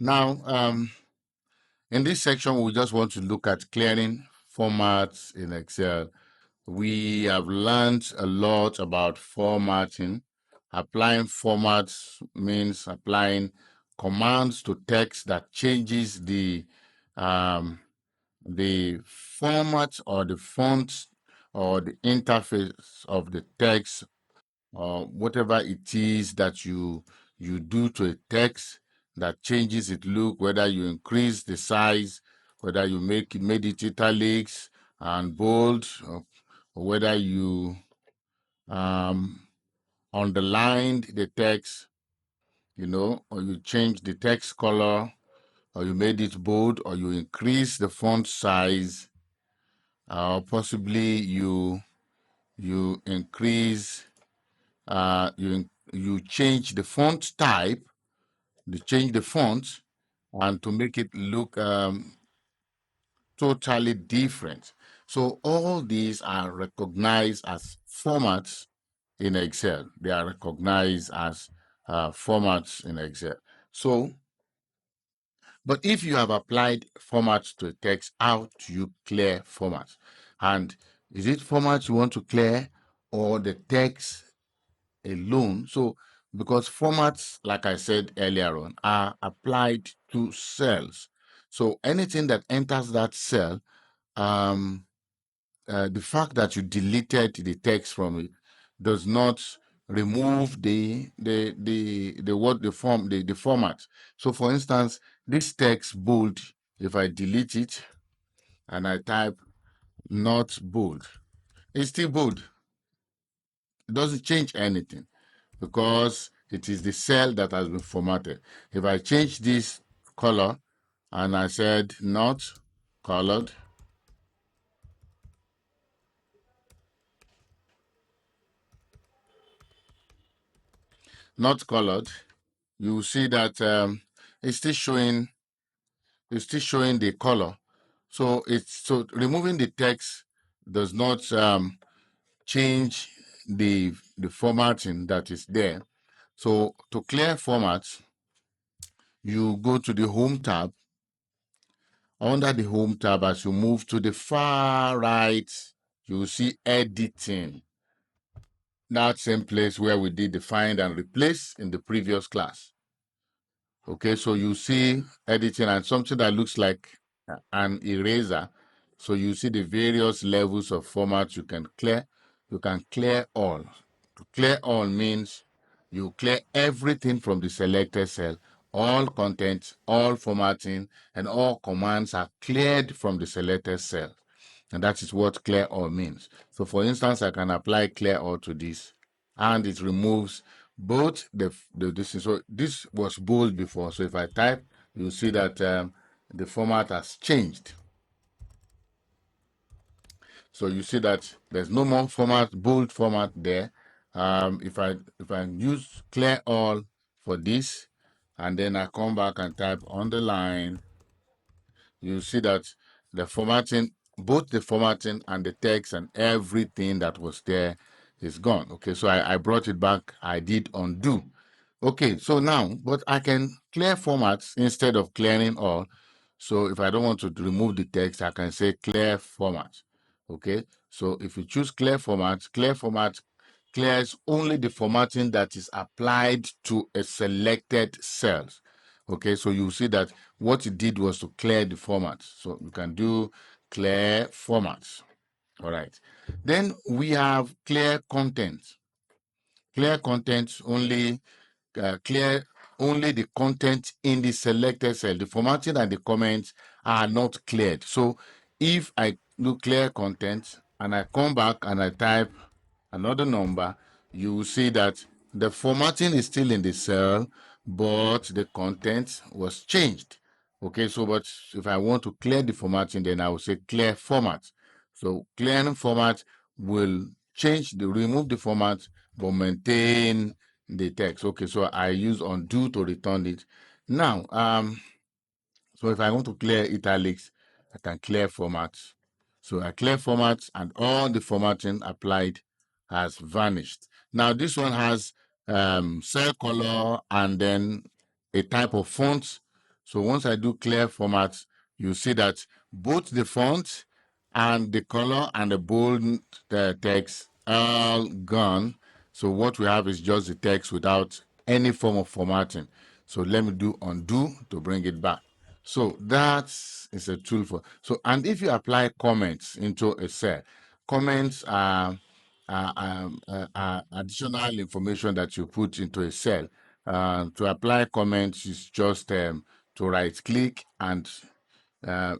Now, in this section, we just want to look at clearing formats in Excel. We have learned a lot about formatting. Applying formats means applying commands to text that changes the format or the font or the interface of the text or whatever it is that you do to a text that changes its look, whether you increase the size, whether you made it italics and bold, or whether you um, underlined the text, or you changed the text color, or you made it bold, or you increase the font size, or possibly you increase you change the font type, you change the font, and to make it look totally different. So all these are recognized as formats in Excel. They are recognized as formats in Excel. So, but if you have applied formats to a text, how do you clear formats? And is it formats you want to clear or the text alone? So, because formats, like I said earlier on, are applied to cells. So anything that enters that cell, the fact that you deleted the text from it does not remove the format. So, for instance, this text bold, if I delete it and I type not bold, it's still bold. It doesn't change anything because it is the cell that has been formatted. If I change this color and I said not colored, not colored, you see that it's still showing the color. So removing the text does not change the formatting that is there. So to clear formats, you go to the Home tab. Under the Home tab, as you move to the far right, you will see Editing. That same place where we did the Find and Replace in the previous class. Okay, so you see Editing and something that looks like an eraser. So you see the various levels of formats you can clear. You can clear all. To clear all means you clear everything from the selected cell. All content, all formatting, and all commands are cleared from the selected cell. And that is what clear all means. So for instance, I can apply clear all to this and it removes both the distance. So this was bold before. So if I type, you'll see that the format has changed. So you see that there's no more bold format there. If I use clear all for this, and then I come back and type underline, you see that the formatting, both the formatting and the text and everything that was there is gone. Okay, so I brought it back. I did undo. Okay, so now, but I can clear formats instead of clearing all. So if I don't want to remove the text, I can say clear format. Okay, so if you choose clear format clears only the formatting that is applied to a selected cells. Okay, so you see that what it did was to clear the format. So you can do clear formats. All right. Then we have clear content. Clear content only clear only the content in the selected cell. The formatting and the comments are not cleared. So if I do clear content and I come back and I type another number, you will see that the formatting is still in the cell, but the content was changed. Okay, so but if I want to clear the formatting, then I will say clear format. So clearing format will remove the format, but maintain the text. Okay, so I use undo to return it. Now, so if I want to clear italics, I can clear formats. So I clear formats and all the formatting applied has vanished. Now this one has cell color and then a type of font So once I do clear format, you see that both the font and the color and the bold text are gone. So what we have is just the text without any form of formatting. So let me do undo to bring it back. So that is a tool for, so, and if you apply comments into a cell, comments are additional information that you put into a cell. To apply comments is just to right click and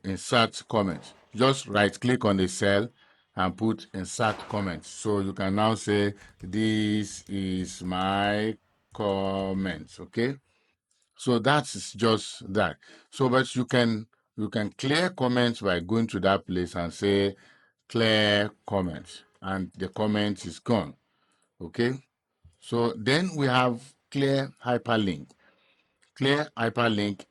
insert comments. Just right click on the cell and put insert comments. So you can now say, this is my comments, okay? So that's just that. So, but you can clear comments by going to that place and say clear comments, and the comment is gone. Okay. So then we have clear hyperlink. Clear hyperlink.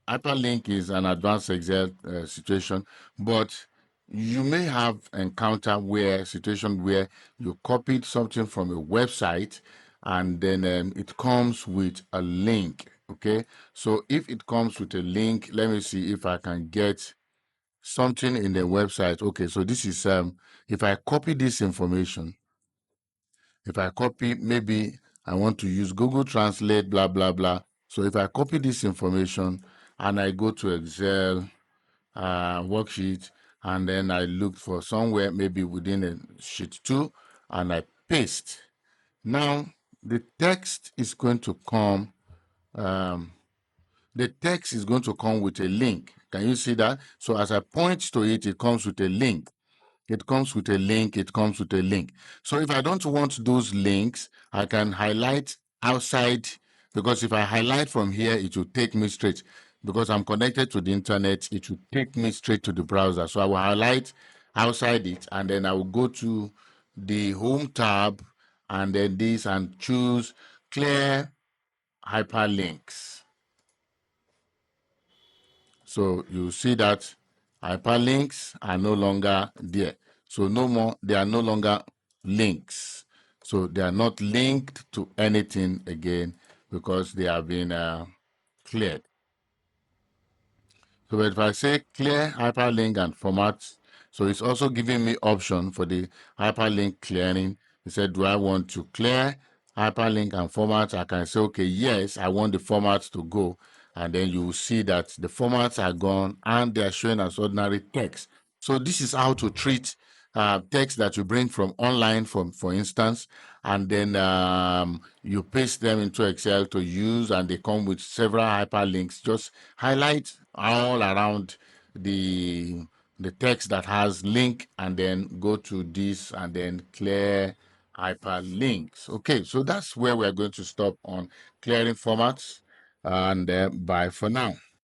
Hyperlink is an advanced Excel situation, but you may have encounter where situation where you copied something from a website and then it comes with a link. Okay, so if it comes with a link, let me see if I can get something in the website. Okay, so this is if I copy this information, if I copy, maybe I want to use Google Translate, blah, blah, blah. So if I copy this information and I go to Excel worksheet, and then I look for somewhere maybe within a sheet 2 and I paste. Now, the text is going to come, the text is going to come with a link. Can you see that? So as I point to it, it comes with a link. It comes with a link. It comes with a link. So if I don't want those links, I can highlight outside, because if I highlight from here, it will take me straight. Because I'm connected to the internet, it will take me straight to the browser. So I will highlight outside it, and then I will go to the home tab and then this and choose clear hyperlinks. So you see that hyperlinks are no longer there. So no more, they are no longer links. So they are not linked to anything again because they have been cleared. So if I say clear hyperlink and format, so it's also giving me option for the hyperlink clearing. It said, do I want to clear hyperlink and format? I can say, okay, yes, I want the format to go. And then you will see that the formats are gone and they are showing as ordinary text. So this is how to treat text that you bring from online, for instance, and then you paste them into Excel to use, and they come with several hyperlinks. Just highlight all around the text that has link, and then go to this and then clear hyperlinks. Okay, so that's where we're going to stop on clearing formats, and bye for now.